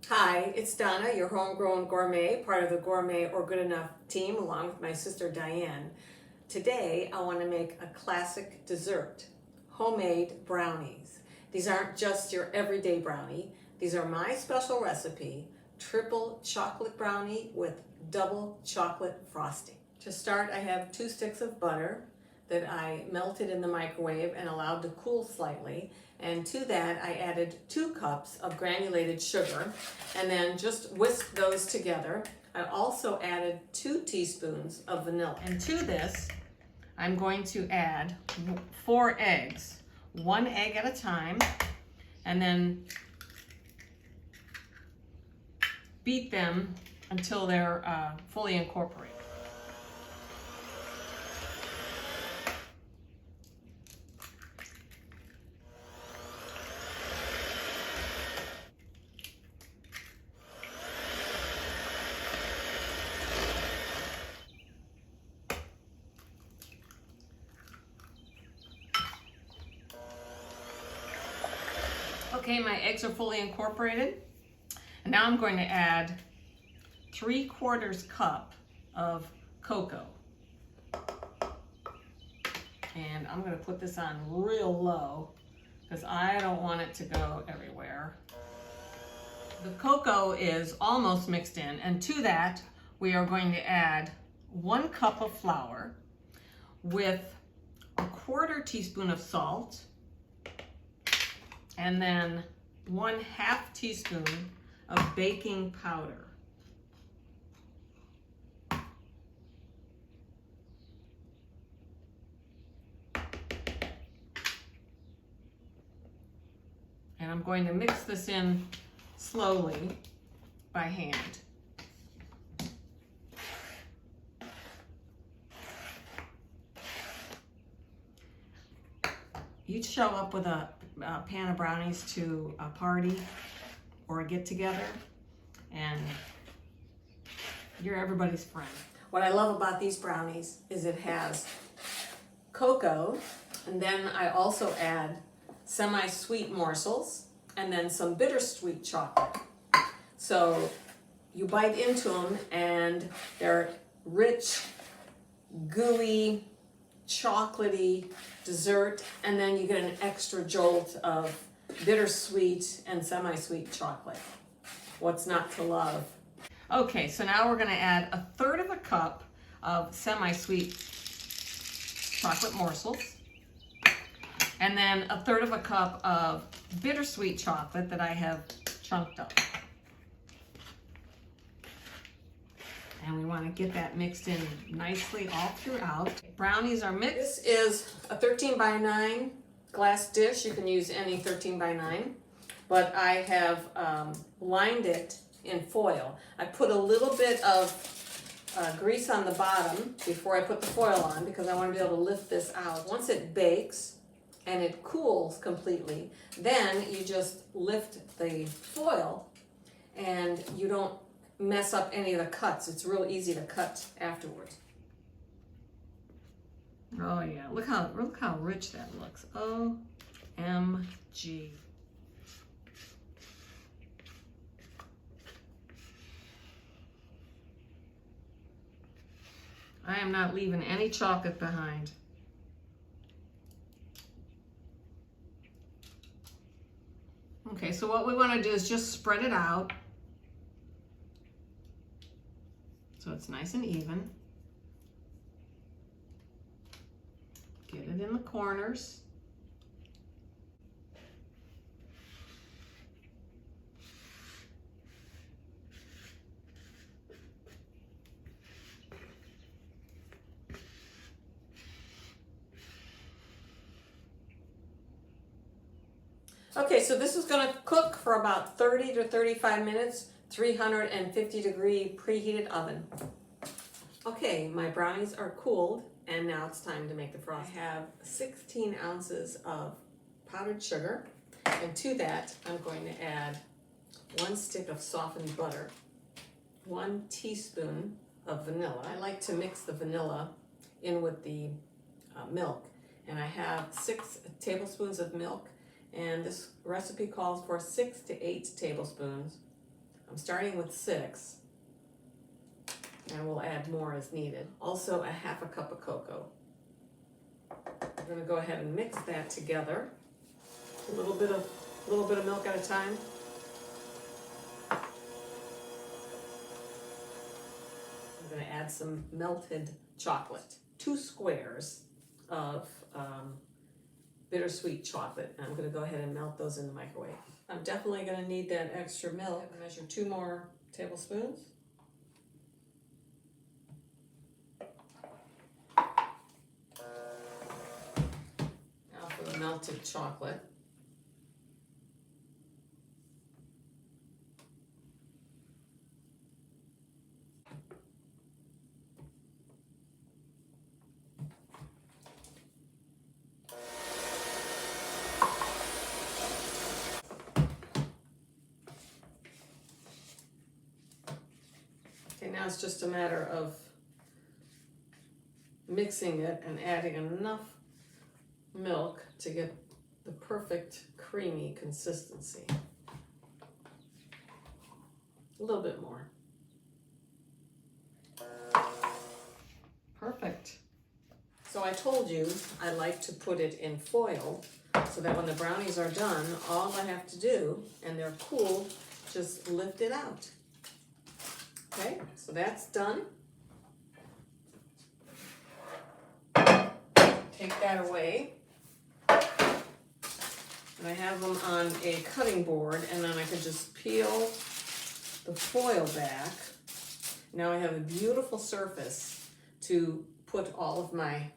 Hi, it's Donna, your homegrown gourmet, part of the Gourmet or Good Enough team, along with my sister Diane. Today, I want to make a classic dessert, homemade brownies. These aren't just your everyday brownie. These are my special recipe, triple chocolate brownie with double chocolate frosting. To start, I have 2 sticks of butter that I melted in the microwave and allowed to cool slightly. And to that, I added 2 cups of granulated sugar and then just whisked those together. I also added 2 teaspoons of vanilla. And to this, I'm going to add 4 eggs, 1 egg at a time, and then beat them until they're fully incorporated. Okay, my eggs are fully incorporated. And now I'm going to add 3/4 cup of cocoa. And I'm going to put this on real low because I don't want it to go everywhere. The cocoa is almost mixed in, and to that we are going to add 1 cup of flour with 1/4 teaspoon of salt, and then 1/2 teaspoon of baking powder. And I'm going to mix this in slowly by hand. You'd show up with a pan of brownies to a party or a get-together, and you're everybody's friend. What I love about these brownies is it has cocoa, and then I also add semi-sweet morsels, and then some bittersweet chocolate. So you bite into them, and they're rich, gooey, chocolatey dessert, and then you get an extra jolt of bittersweet and semi-sweet chocolate. What's not to love? Okay, so now we're going to add 1/3 cup of semi-sweet chocolate morsels, and then 1/3 cup of bittersweet chocolate that I have chunked up. And we want to get that mixed in nicely all throughout. Brownies are mixed. This is a 13 by 9 glass dish. You can use any 13 by 9, but I have lined it in foil. I put a little bit of grease on the bottom before I put the foil on because I want to be able to lift this out. Once it bakes and it cools completely, then you just lift the foil and you don't mess up any of the cuts. It's real easy to cut afterwards. Oh yeah, look how rich that looks. OMG. I am not leaving any chocolate behind. Okay, so what we want to do is just spread it out so it's nice and even. Get it in the corners. Okay, so this is going to cook for about 30 to 35 minutes, 350 degree preheated oven. Okay, my brownies are cooled, and now it's time to make the frosting. I have 16 ounces of powdered sugar, and to that I'm going to add 1 stick of softened butter, 1 teaspoon of vanilla. I like to mix the vanilla in with the milk, and I have 6 tablespoons of milk, and this recipe calls for 6 to 8 tablespoons starting with 6. And we'll add more as needed. Also, a half a cup of cocoa. I'm going to go ahead and mix that together. A little bit of milk at a time. I'm going to add some melted chocolate. 2 squares of bittersweet chocolate. And I'm going to go ahead and melt those in the microwave. I'm definitely going to need that extra milk. I'm going to measure 2 more tablespoons. Now for the melted chocolate. Okay, now it's just a matter of mixing it and adding enough milk to get the perfect creamy consistency. A little bit more. Perfect. So I told you I like to put it in foil so that when the brownies are done, all I have to do, and they're cool, just lift it out. Okay, so that's done. Take that away. And I have them on a cutting board, and then I can just peel the foil back. Now I have a beautiful surface to put all of my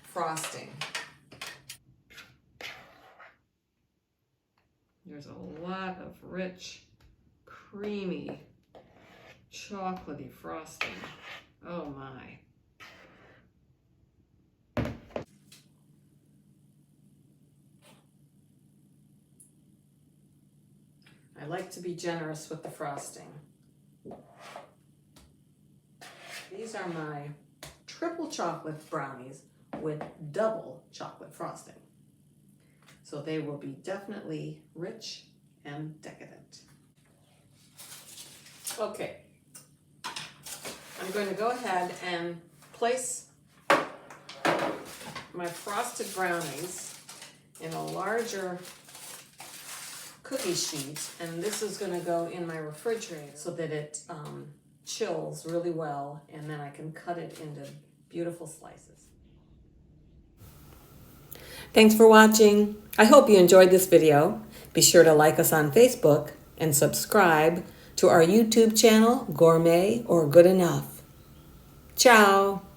frosting. There's a lot of rich, creamy, chocolatey frosting. Oh my. I like to be generous with the frosting. These are my triple chocolate brownies with double chocolate frosting. So they will be definitely rich and decadent. Okay, I'm going to go ahead and place my frosted brownies in a larger cookie sheet, and this is going to go in my refrigerator so that it chills really well, and then I can cut it into beautiful slices. Thanks for watching. I hope you enjoyed this video. Be sure to like us on Facebook and subscribe to our YouTube channel, Gourmet or Good Enough. Ciao!